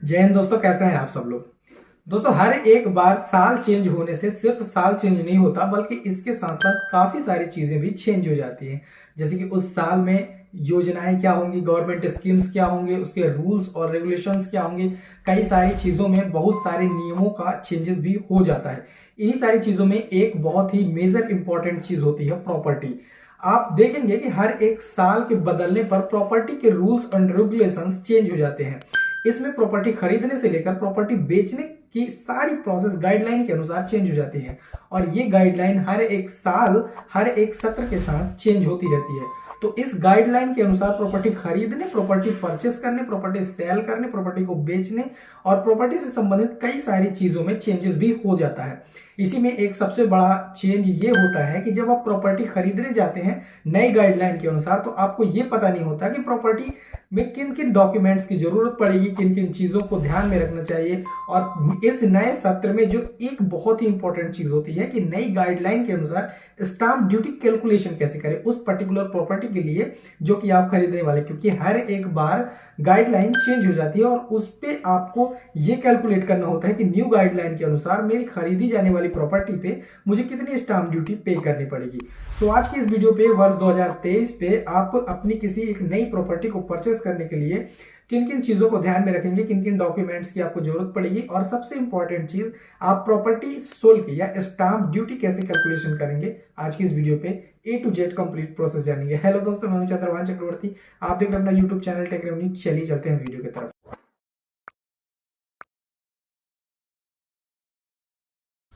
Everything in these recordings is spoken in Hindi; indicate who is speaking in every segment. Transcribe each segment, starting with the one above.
Speaker 1: जय हिंद दोस्तों, कैसे हैं आप सब लोग। दोस्तों, हर एक बार साल चेंज होने से सिर्फ साल चेंज नहीं होता, बल्कि इसके साथ साथ काफ़ी सारी चीज़ें भी चेंज हो जाती हैं। जैसे कि उस साल में योजनाएं क्या होंगी, गवर्नमेंट स्कीम्स क्या होंगे, उसके रूल्स और रेगुलेशंस क्या होंगे, कई सारी चीज़ों में बहुत सारे नियमों का चेंजेस भी हो जाता है। इन्हीं सारी चीज़ों में एक बहुत ही मेजर इंपॉर्टेंट चीज़ होती है प्रॉपर्टी। आप देखेंगे कि हर एक साल के बदलने पर प्रॉपर्टी के रूल्स एंड रेगुलेशंस चेंज हो जाते हैं। इसमें प्रॉपर्टी खरीदने से लेकर प्रॉपर्टी बेचने की सारी प्रोसेस गाइडलाइन के अनुसार चेंज हो जाती है, और ये गाइडलाइन हर एक साल हर एक सत्र के साथ चेंज होती रहती है। तो इस गाइडलाइन के अनुसार प्रॉपर्टी खरीदने, प्रॉपर्टी परचेस करने, प्रॉपर्टी सेल करने, प्रॉपर्टी को बेचने और प्रॉपर्टी से संबंधित कई सारी चीजों में चेंजेस भी हो जाता है। इसी में एक सबसे बड़ा चेंज ये होता है कि जब आप प्रॉपर्टी खरीदने जाते हैं नई गाइडलाइन के अनुसार, तो आपको ये पता नहीं होता कि प्रॉपर्टी में किन किन डॉक्यूमेंट्स की जरूरत पड़ेगी, किन किन चीजों को ध्यान में रखना चाहिए। और इस नए सत्र में जो एक बहुत ही इंपॉर्टेंट चीज होती है कि नई गाइडलाइन के अनुसार स्टाम्प ड्यूटी कैलकुलेशन कैसे करें उस पर्टिकुलर प्रॉपर्टी के लिए जो कि आप खरीदने वाले, क्योंकि हर एक बार गाइडलाइन चेंज हो जाती है और उस पे आपको ये कैलकुलेट करना होता है कि न्यू गाइडलाइन के अनुसार मेरी खरीदी जाने वाली प्रॉपर्टी पे मुझे कितनी स्टाम्प ड्यूटी पे करनी पड़ेगी। सो आज की इस वीडियो पे वर्ष 2023 पे आप अपनी किसी एक नई प्रॉपर्टी को परचेस करने के लिए किन किन चीजों को ध्यान में रखेंगे, किन किन डॉक्यूमेंट्स की आपको जरूरत पड़ेगी, और सबसे इंपॉर्टेंट चीज आप प्रॉपर्टी शुल्क या स्टाम्प ड्यूटी कैसे कैलकुलेशन करेंगे, आज की इस वीडियो पे A to Z complete process जानेंगे। हेलो दोस्तों, मैं चंद्रभान चक्रवर्ती, आप देख रहे हैं अपना यूट्यूब चैनल टेक रेवेन्यू। चलिए चलते हैं वीडियो की तरफ।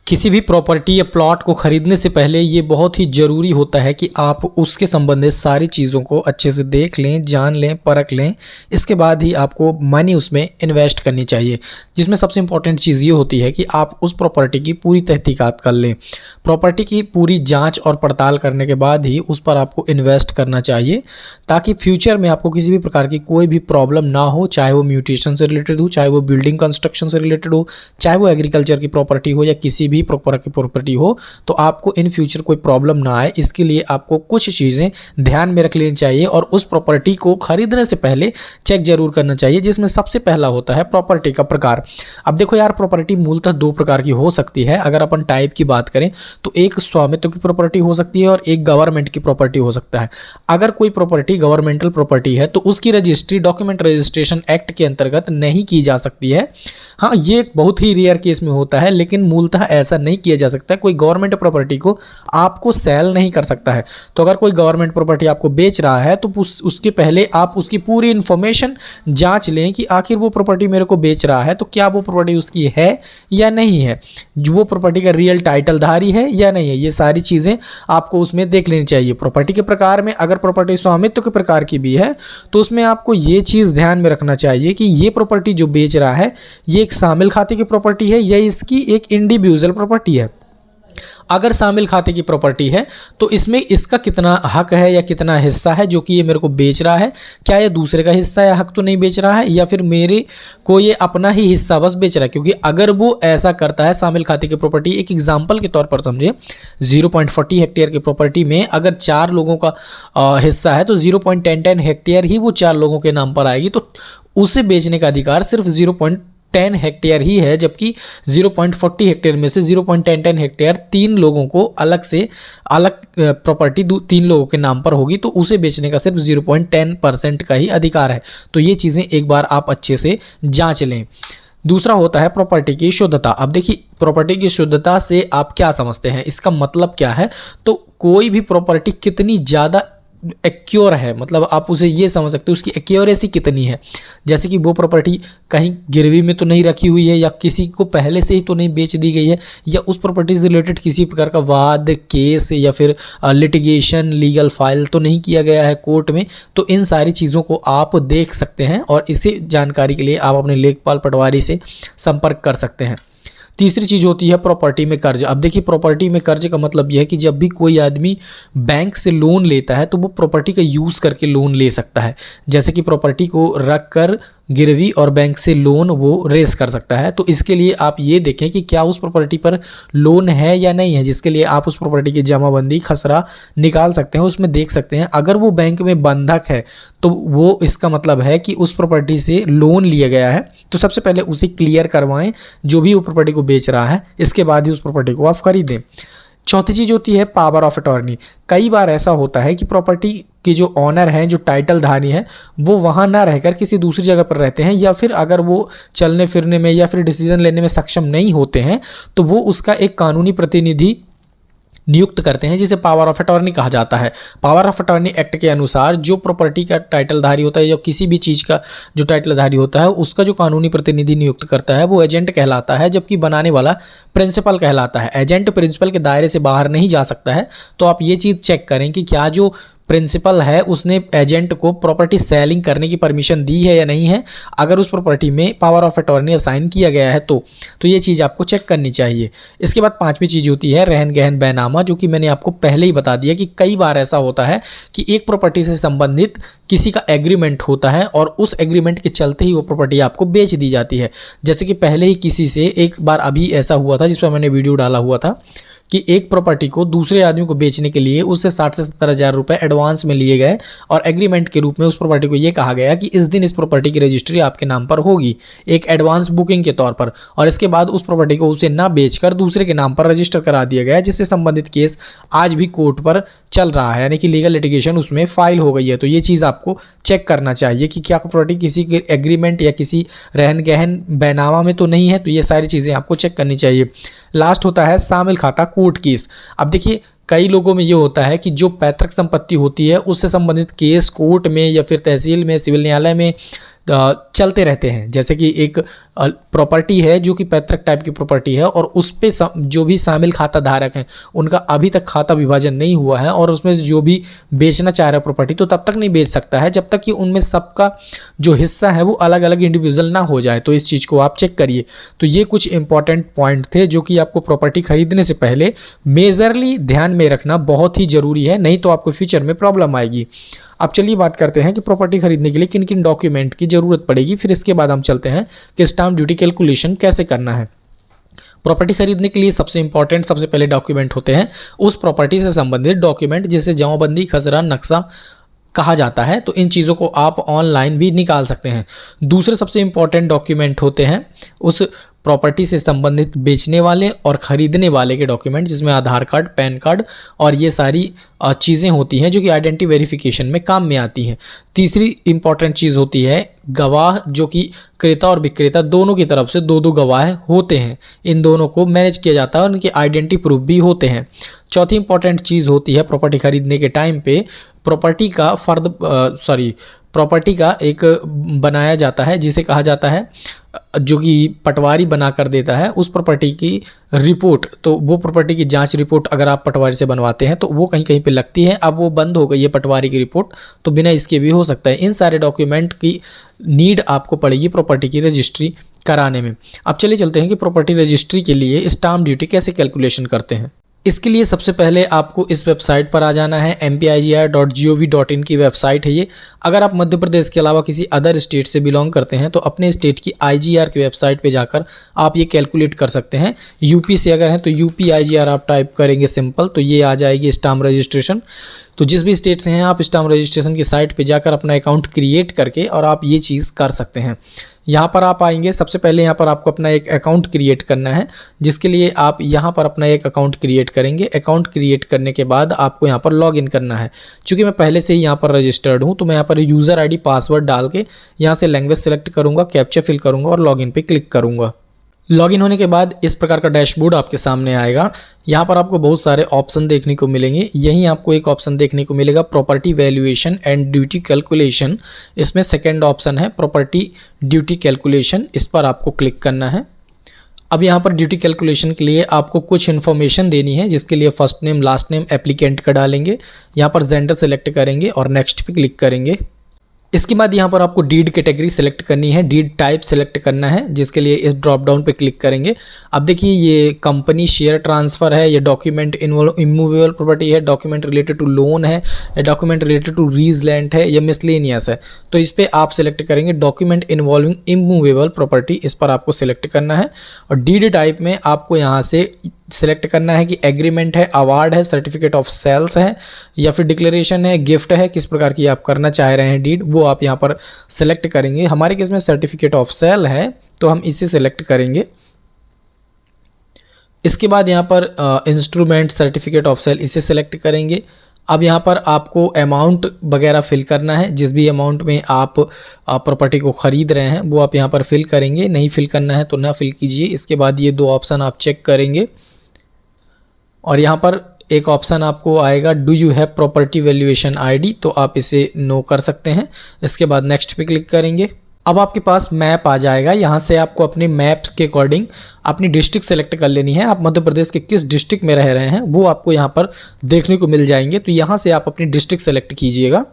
Speaker 2: किसी भी प्रॉपर्टी या प्लॉट को खरीदने से पहले ये बहुत ही ज़रूरी होता है कि आप उसके संबंधित सारी चीज़ों को अच्छे से देख लें, जान लें, परख लें। इसके बाद ही आपको मनी उसमें इन्वेस्ट करनी चाहिए, जिसमें सबसे इम्पॉर्टेंट चीज़ ये होती है कि आप उस प्रॉपर्टी की पूरी तहकीकात कर लें। प्रॉपर्टी की पूरी जांच और पड़ताल करने के बाद ही उस पर आपको इन्वेस्ट करना चाहिए, ताकि फ्यूचर में आपको किसी भी प्रकार की कोई भी प्रॉब्लम ना हो, चाहे वो म्यूटेशन से रिलेटेड हो, चाहे वो बिल्डिंग कंस्ट्रक्शन से रिलेटेड हो, चाहे वो एग्रीकल्चर की प्रॉपर्टी हो या किसी भी प्रॉपर की प्रॉपर्टी हो, तो आपको इन फ्यूचर कोई प्रॉब्लम ना आए। इसके लिए आपको कुछ चीज़ें ध्यान में रख लेनी चाहिए और उस प्रॉपर्टी को खरीदने से पहले चेक जरूर करना चाहिए, जिसमें सबसे पहला होता है प्रॉपर्टी का प्रकार। अब देखो यार, प्रॉपर्टी मूलतः दो प्रकार की हो सकती है। अगर अपन टाइप की बात करें तो एक स्वामित्व की प्रॉपर्टी हो सकती है और एक गवर्नमेंट की प्रॉपर्टी हो सकता है। अगर कोई प्रॉपर्टी गवर्नमेंटल प्रॉपर्टी है तो उसकी रजिस्ट्री डॉक्यूमेंट रजिस्ट्रेशन एक्ट के अंतर्गत नहीं की जा सकती है। हाँ, ये एक बहुत ही रेयर केस में होता है, लेकिन मूलतः ऐसा नहीं किया जा सकता है। कोई गवर्नमेंट प्रॉपर्टी को आपको सेल नहीं कर सकता है। तो अगर कोई गवर्नमेंट प्रॉपर्टी आपको बेच रहा है तो उसके पहले आप उसकी पूरी इंफॉर्मेशन जांच लें कि आखिर वो प्रॉपर्टी मेरे को बेच रहा है तो क्या वो प्रॉपर्टी उसकी है या नहीं है, जो वो प्रॉपर्टी का रियल टाइटलधारी है या नहीं है। ये सारी चीज़ें आपको उसमें देख लेनी चाहिए। प्रॉपर्टी के प्रकार में अगर प्रॉपर्टी स्वामित्व के प्रकार की भी है तो उसमें आपको ये चीज़ ध्यान में रखना चाहिए कि ये प्रॉपर्टी जो बेच रहा है ये एक शामिल खाते की प्रॉपर्टी है या इसकी एक इंडिविजुअल प्रॉपर्टी है। अगर शामिल खाते की प्रॉपर्टी है तो इसमें इसका कितना हक है या कितना हिस्सा है जो कि ये मेरे को बेच रहा है, क्या ये दूसरे का हिस्सा या हक तो नहीं बेच रहा है, या फिर मेरे को ये अपना ही हिस्सा बस बेच रहा है। क्योंकि अगर वो ऐसा करता है शामिल खाते की प्रॉपर्टी, एक एग्जाम्पल के तौर पर समझे, 0.40 हेक्टेयर की प्रॉपर्टी में अगर 4 लोगों का हिस्सा है तो 0.10 हेक्टेयर ही वो 4 लोगों के नाम पर आएगी, तो उसे बेचने का अधिकार सिर्फ 0.10 हेक्टेयर ही है, जबकि 0.40 हेक्टेयर में से 0.10 हेक्टेयर 3 लोगों को अलग से अलग प्रॉपर्टी 3 लोगों के नाम पर होगी, तो उसे बेचने का सिर्फ 0.10% का ही अधिकार है। तो ये चीज़ें एक बार आप अच्छे से जांच लें। दूसरा होता है प्रॉपर्टी की शुद्धता। अब देखिए, प्रॉपर्टी की शुद्धता से आप क्या समझते हैं, इसका मतलब क्या है। तो कोई भी प्रॉपर्टी कितनी ज़्यादा एक्योर है, मतलब आप उसे ये समझ सकते हो उसकी एक्योरेसी कितनी है। जैसे कि वो प्रॉपर्टी कहीं गिरवी में तो नहीं रखी हुई है, या किसी को पहले से ही तो नहीं बेच दी गई है, या उस प्रॉपर्टी से रिलेटेड किसी प्रकार का वाद, केस या फिर लिटिगेशन, लीगल फाइल तो नहीं किया गया है कोर्ट में। तो इन सारी चीज़ों को आप देख सकते हैं और इसे जानकारी के लिए आप अपने लेखपाल पटवारी से संपर्क कर सकते हैं। तीसरी चीज़ होती है प्रॉपर्टी में कर्ज। अब देखिए, प्रॉपर्टी में कर्ज का मतलब यह है कि जब भी कोई आदमी बैंक से लोन लेता है तो वो प्रॉपर्टी का यूज़ करके लोन ले सकता है। जैसे कि प्रॉपर्टी को रख कर गिरवी और बैंक से लोन वो रेस कर सकता है। तो इसके लिए आप ये देखें कि क्या उस प्रॉपर्टी पर लोन है या नहीं है, जिसके लिए आप उस प्रॉपर्टी की जमाबंदी खसरा निकाल सकते हैं, उसमें देख सकते हैं। अगर वो बैंक में बंधक है तो वो इसका मतलब है कि उस प्रॉपर्टी से लोन लिया गया है। तो सबसे पहले उसे क्लियर करवाएं जो भी वो प्रॉपर्टी को बेच रहा है, इसके बाद ही उस प्रॉपर्टी को आप खरीदें। चौथी चीज होती है पावर ऑफ अटॉर्नी। कई बार ऐसा होता है कि प्रॉपर्टी के जो ऑनर हैं, जो टाइटलधारी हैं, वो वहां ना रहकर किसी दूसरी जगह पर रहते हैं, या फिर अगर वो चलने फिरने में या फिर डिसीजन लेने में सक्षम नहीं होते हैं तो वो उसका एक कानूनी प्रतिनिधि नियुक्त करते हैं, जिसे पावर ऑफ अटॉर्नी कहा जाता है। पावर ऑफ अटॉर्नी एक्ट के अनुसार जो प्रॉपर्टी का टाइटलधारी होता है या किसी भी चीज़ का जो टाइटलधारी होता है, उसका जो कानूनी प्रतिनिधि नियुक्त करता है वो एजेंट कहलाता है, जबकि बनाने वाला प्रिंसिपल कहलाता है। एजेंट प्रिंसिपल के दायरे से बाहर नहीं जा सकता है। तो आप ये चीज़ चेक करें कि क्या जो प्रिंसिपल है उसने एजेंट को प्रॉपर्टी सेलिंग करने की परमिशन दी है या नहीं है। अगर उस प्रॉपर्टी में पावर ऑफ अटॉर्नी असाइन किया गया है तो ये चीज़ आपको चेक करनी चाहिए। इसके बाद पांचवी चीज़ होती है रहन गहन बैनामा, जो कि मैंने आपको पहले ही बता दिया कि कई बार ऐसा होता है कि एक प्रॉपर्टी से संबंधित किसी का एग्रीमेंट होता है और उस एग्रीमेंट के चलते ही वो प्रॉपर्टी आपको बेच दी जाती है। जैसे कि पहले ही किसी से एक बार अभी ऐसा हुआ था, जिस पर मैंने वीडियो डाला हुआ था कि एक प्रॉपर्टी को दूसरे आदमी को बेचने के लिए उससे 60 से 70 हज़ार रुपये एडवांस में लिए गए और एग्रीमेंट के रूप में उस प्रॉपर्टी को ये कहा गया कि इस दिन इस प्रॉपर्टी की रजिस्ट्री आपके नाम पर होगी, एक एडवांस बुकिंग के तौर पर। और इसके बाद उस प्रॉपर्टी को उसे ना बेचकर दूसरे के नाम पर रजिस्टर करा दिया गया, जिससे संबंधित केस आज भी कोर्ट पर चल रहा है, यानी कि लीगल लिटिगेशन उसमें फाइल हो गई है। तो ये चीज़ आपको चेक करना चाहिए कि क्या प्रॉपर्टी किसी के एग्रीमेंट या किसी रहन गहन बैनामा में तो नहीं है। तो ये सारी चीज़ें आपको चेक करनी चाहिए। लास्ट होता है शामिल खाता कोर्ट केस। अब देखिए कई लोगों में ये होता है कि जो पैतृक संपत्ति होती है उससे संबंधित केस कोर्ट में या फिर तहसील में, सिविल न्यायालय में चलते रहते हैं। जैसे कि एक प्रॉपर्टी है जो कि पैतृक टाइप की प्रॉपर्टी है और उस पे जो भी शामिल खाता धारक हैं उनका अभी तक खाता विभाजन नहीं हुआ है, और उसमें जो भी बेचना चाह रहा है प्रॉपर्टी तो तब तक नहीं बेच सकता है जब तक कि उनमें सबका जो हिस्सा है वो अलग अलग इंडिविजुअल ना हो जाए। तो इस चीज़ को आप चेक करिए। तो ये कुछ इंपॉर्टेंट पॉइंट थे जो कि आपको प्रॉपर्टी खरीदने से पहले मेजरली ध्यान में रखना बहुत ही ज़रूरी है, नहीं तो आपको फ्यूचर में प्रॉब्लम आएगी। अब चलिए बात करते हैं कि प्रॉपर्टी खरीदने के लिए किन किन डॉक्यूमेंट की ज़रूरत पड़ेगी, फिर इसके बाद हम चलते हैं कि स्टाम्प ड्यूटी कैलकुलेशन कैसे करना है। प्रॉपर्टी खरीदने के लिए सबसे इंपॉर्टेंट सबसे पहले डॉक्यूमेंट होते हैं उस प्रॉपर्टी से संबंधित डॉक्यूमेंट, जिसे जमाबंदी, खसरा, नक्शा कहा जाता है। तो इन चीज़ों को आप ऑनलाइन भी निकाल सकते हैं। दूसरे सबसे इंपॉर्टेंट डॉक्यूमेंट होते हैं उस प्रॉपर्टी से संबंधित बेचने वाले और ख़रीदने वाले के डॉक्यूमेंट, जिसमें आधार कार्ड, पैन कार्ड और ये सारी चीज़ें होती हैं जो कि आइडेंटिटी वेरिफिकेशन में काम में आती हैं। तीसरी इंपॉर्टेंट चीज़ होती है गवाह, जो कि क्रेता और विक्रेता दोनों की तरफ से दो दो गवाह होते हैं। इन दोनों को मैनेज किया जाता है और उनके आइडेंटिटी प्रूफ भी होते हैं। चौथी इंपॉर्टेंट चीज़ होती है प्रॉपर्टी खरीदने के टाइम पे प्रॉपर्टी का एक बनाया जाता है जिसे कहा जाता है, जो कि पटवारी बना कर देता है उस प्रॉपर्टी की रिपोर्ट। तो वो प्रॉपर्टी की जांच रिपोर्ट अगर आप पटवारी से बनवाते हैं तो वो कहीं कहीं पे लगती है। अब वो बंद हो गई है पटवारी की रिपोर्ट, तो बिना इसके भी हो सकता है। इन सारे डॉक्यूमेंट की नीड आपको पड़ेगी प्रॉपर्टी की रजिस्ट्री कराने में। अब चलिए चलते हैं कि प्रॉपर्टी रजिस्ट्री के लिए स्टाम्प ड्यूटी कैसे कैलकुलेशन करते हैं। इसके लिए सबसे पहले आपको इस वेबसाइट पर आ जाना है। mpigr.gov.in की वेबसाइट है ये। अगर आप मध्य प्रदेश के अलावा किसी अदर स्टेट से बिलोंग करते हैं तो अपने स्टेट की IGR की वेबसाइट पे जाकर आप ये कैलकुलेट कर सकते हैं। यूपी से अगर हैं तो यूपी IGR आप टाइप करेंगे सिंपल, तो ये आ जाएगी स्टाम्प रजिस्ट्रेशन। तो जिस भी स्टेट से हैं आप स्टाम्प रजिस्ट्रेशन की साइट पे जाकर अपना अकाउंट क्रिएट करके और आप ये चीज़ कर सकते हैं। यहाँ पर आप आएंगे, सबसे पहले यहाँ पर आपको अपना एक अकाउंट क्रिएट करना है, जिसके लिए आप यहाँ पर अपना एक अकाउंट क्रिएट करेंगे। अकाउंट क्रिएट करने के बाद आपको यहाँ पर लॉगिन करना है। चूँकि मैं पहले से ही यहाँ पर रजिस्टर्ड हूँ तो मैं यहाँ पर यूज़र ID पासवर्ड डाल के यहाँ से लैंग्वेज सेलेक्ट करूँगा, कैप्चा फिल करूँगा और लॉगिन पे क्लिक करूँगा। लॉगिन होने के बाद इस प्रकार का डैशबोर्ड आपके सामने आएगा। यहाँ पर आपको बहुत सारे ऑप्शन देखने को मिलेंगे। यहीं आपको एक ऑप्शन देखने को मिलेगा property valuation and duty calculation. इसमें सेकंड ऑप्शन है प्रॉपर्टी ड्यूटी कैलकुलेशन, इस पर आपको क्लिक करना है। अब यहाँ पर ड्यूटी कैलकुलेशन के लिए आपको कुछ इन्फॉर्मेशन देनी है, जिसके लिए first name, last name applicant का डालेंगे। यहाँ पर जेंडर सेलेक्ट करेंगे और नेक्स्ट पे क्लिक करेंगे। इसके बाद यहाँ पर आपको डीड कैटेगरी सेलेक्ट करनी है, डीड टाइप सेलेक्ट करना है, जिसके लिए इस ड्रॉप डाउन पे क्लिक करेंगे। अब देखिए ये कंपनी शेयर ट्रांसफ़र है, ये डॉक्यूमेंट इमूवेबल प्रॉपर्टी है, डॉक्यूमेंट रिलेटेड टू लोन है, या डॉक्यूमेंट रिलेटेड टू रीज लैंड है, या मिसलेनियस है। तो इस पर आप सेलेक्ट करेंगे डॉक्यूमेंट इन्वॉल्विंग इमूवेबल प्रॉपर्टी, इस पर आपको सेलेक्ट करना है। और डीड टाइप में आपको यहाँ से सेलेक्ट करना है कि एग्रीमेंट है, अवार्ड है, सर्टिफिकेट ऑफ सेल्स है, या फिर डिक्लेरेशन है, गिफ्ट है, किस प्रकार की आप करना चाह रहे हैं डीड, वो आप यहाँ पर सेलेक्ट करेंगे। हमारे केस में सर्टिफिकेट ऑफ सेल है तो हम इसे सेलेक्ट करेंगे। इसके बाद यहाँ पर इंस्ट्रूमेंट सर्टिफिकेट ऑफ सेल इसे सेलेक्ट करेंगे। अब यहाँ पर आपको अमाउंट वगैरह फिल करना है, जिस भी अमाउंट में आप प्रॉपर्टी को ख़रीद रहे हैं वो आप यहाँ पर फिल करेंगे। नहीं फिल करना है तो ना फिल कीजिए। इसके बाद ये दो ऑप्शन आप चेक करेंगे और यहाँ पर एक ऑप्शन आपको आएगा do you have property valuation ID, तो आप इसे नो कर सकते हैं। इसके बाद नेक्स्ट पे क्लिक करेंगे। अब आपके पास मैप आ जाएगा। यहाँ से आपको अपने मैप्स के अकॉर्डिंग अपनी डिस्ट्रिक्ट सेलेक्ट कर लेनी है। आप मध्य प्रदेश के किस डिस्ट्रिक्ट में रह रहे हैं वो आपको यहाँ पर देखने को मिल जाएंगे। तो यहाँ से आप अपनी डिस्ट्रिक्ट सेलेक्ट कीजिएगा,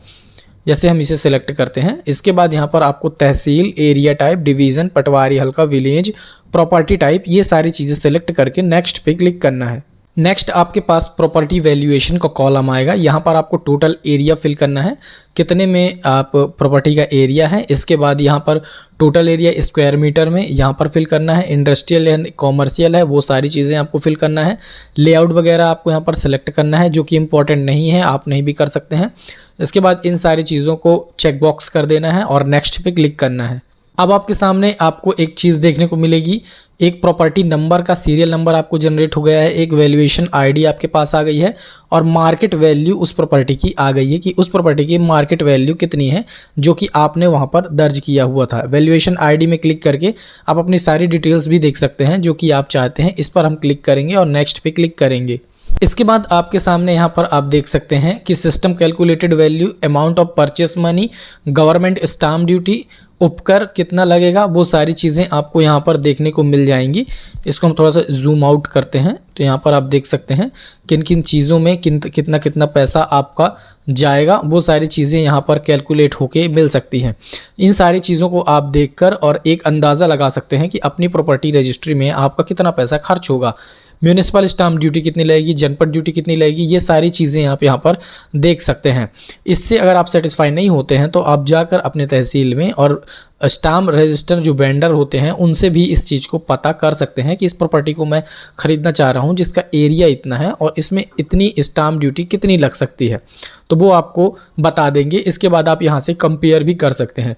Speaker 2: जैसे हम इसे सेलेक्ट करते हैं। इसके बाद यहाँ पर आपको तहसील, एरिया टाइप, डिवीज़न, पटवारी हल्का, विलेज, प्रॉपर्टी टाइप, ये सारी चीज़ें सेलेक्ट करके नेक्स्ट पे क्लिक करना है। नेक्स्ट आपके पास प्रॉपर्टी वैल्यूएशन का कॉलम आएगा। यहाँ पर आपको टोटल एरिया फिल करना है, कितने में आप प्रॉपर्टी का एरिया है। इसके बाद यहाँ पर टोटल एरिया स्क्वायर मीटर में यहाँ पर फिल करना है। इंडस्ट्रियल है, कॉमर्शियल है, वो सारी चीज़ें आपको फिल करना है। लेआउट वगैरह आपको यहाँ पर सेलेक्ट करना है, जो कि इम्पॉर्टेंट नहीं है, आप नहीं भी कर सकते हैं। इसके बाद इन सारी चीज़ों को चेक बॉक्स कर देना है और नेक्स्ट पे क्लिक करना है। अब आपके सामने आपको एक चीज़ देखने को मिलेगी, एक प्रॉपर्टी नंबर का सीरियल नंबर आपको जनरेट हो गया है, एक वैल्यूएशन आईडी आपके पास आ गई है और मार्केट वैल्यू उस प्रॉपर्टी की आ गई है कि उस प्रॉपर्टी की मार्केट वैल्यू कितनी है, जो कि आपने वहां पर दर्ज किया हुआ था। वैल्यूएशन आईडी में क्लिक करके आप अपनी सारी डिटेल्स भी देख सकते हैं जो कि आप चाहते हैं। इस पर हम क्लिक करेंगे और नेक्स्ट पे क्लिक करेंगे। इसके बाद आपके सामने यहाँ पर आप देख सकते हैं कि system calculated value, amount of purchase money, government stamp duty, उपकर कितना लगेगा, वो सारी चीज़ें आपको यहाँ पर देखने को मिल जाएंगी। इसको हम थोड़ा सा जूम आउट करते हैं तो यहाँ पर आप देख सकते हैं किन किन चीज़ों में कितना कितना पैसा आपका जाएगा, वो सारी चीज़ें यहाँ पर कैलकुलेट होके मिल सकती हैं। इन सारी चीज़ों को आप देखकर और एक अंदाज़ा लगा सकते हैं कि अपनी प्रॉपर्टी रजिस्ट्री में आपका कितना पैसा खर्च होगा। म्यूनिसिपल स्टाम्प ड्यूटी कितनी लगेगी, जनपद ड्यूटी कितनी लगेगी, ये सारी चीज़ें आप यहाँ पर देख सकते हैं। इससे अगर आप सेटिस्फाई नहीं होते हैं तो आप जाकर अपने तहसील में और स्टाम्प रजिस्टर जो वेंडर होते हैं उनसे भी इस चीज़ को पता कर सकते हैं कि इस प्रॉपर्टी को मैं ख़रीदना चाह रहा हूँ जिसका एरिया इतना है और इसमें इतनी स्टाम्प ड्यूटी कितनी लग सकती है, तो वो आपको बता देंगे। इसके बाद आप यहाँ से कंपेयर भी कर सकते हैं।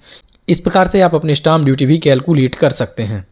Speaker 2: इस प्रकार से आप अपनी स्टाम्प ड्यूटी भी कैलकुलेट कर सकते हैं।